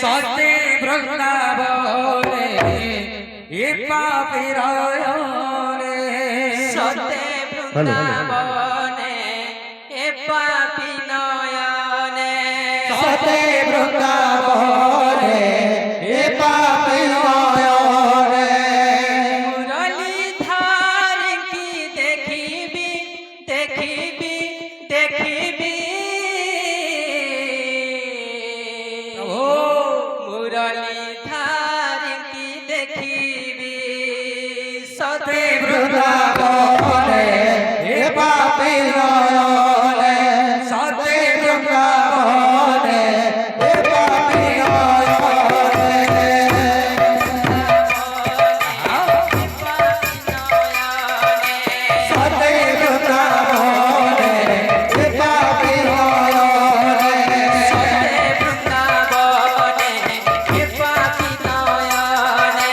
সতে বৃন্দাবনে এ পাপিরায়নে সতে বৃন্দাবনে এ পাপি নয়নে সতে বৃন্দাবনে এ পাপিরায়নে মুরলীধর কি দেখিবি দেখিবি দেখিবি ও মুরলীধর কি দেখিবি সতে বৃন্দাবনে এ পাপিরায়নে সতে বৃন্দাবনে এ পাপিরায়নে সতে বৃন্দাবনে এ পাপিরায়নে সতে বৃন্দাবনে এ পাপিরায়নে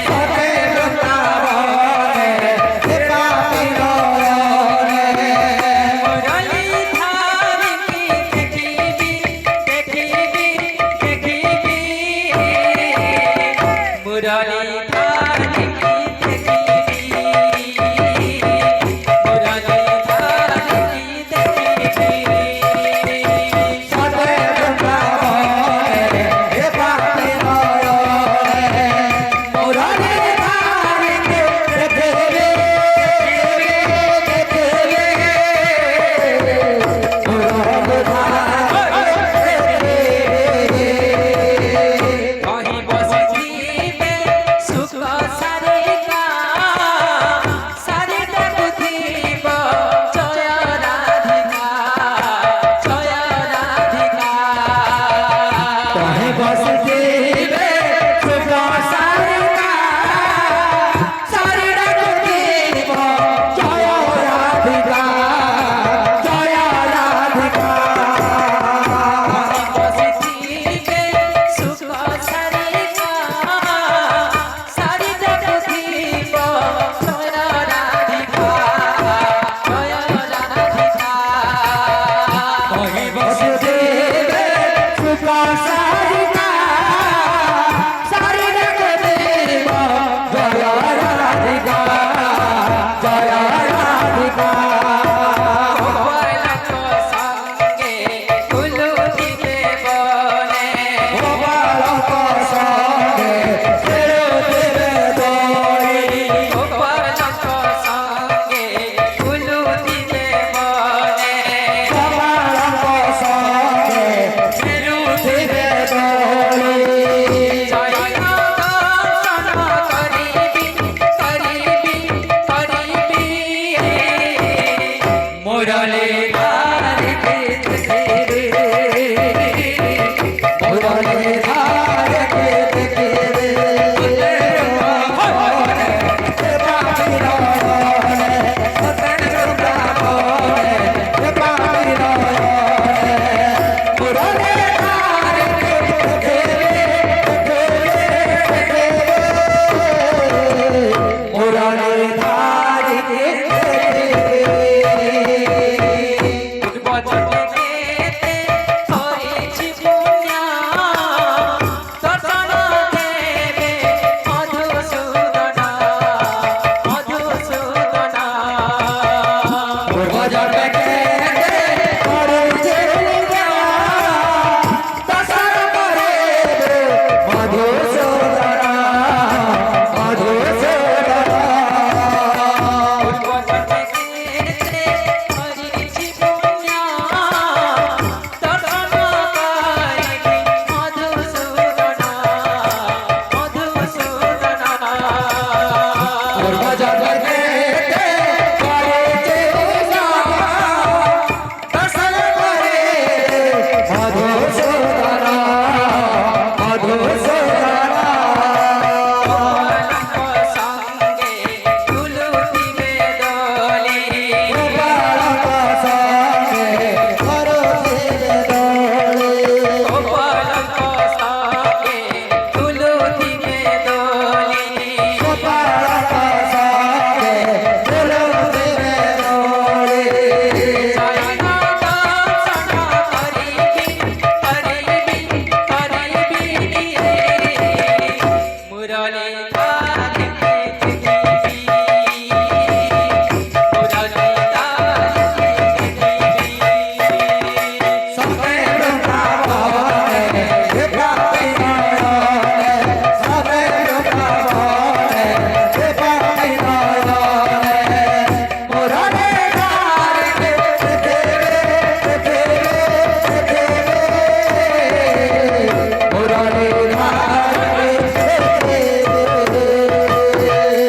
সতে বৃন্দাবনে এ পাপিরায়নে মুরলীধরকে দেখিবি कहीं बसती में सुख सारे का सारे देखती बो जय राधिका जय राधिका कहीं बसती रे सुख सारिका सारी रघुती वो जय राधिका जय राधिका बसती में सुख सारे का सारे देखती बो जय राधिका जय राधिका कहीं बसती रे सुख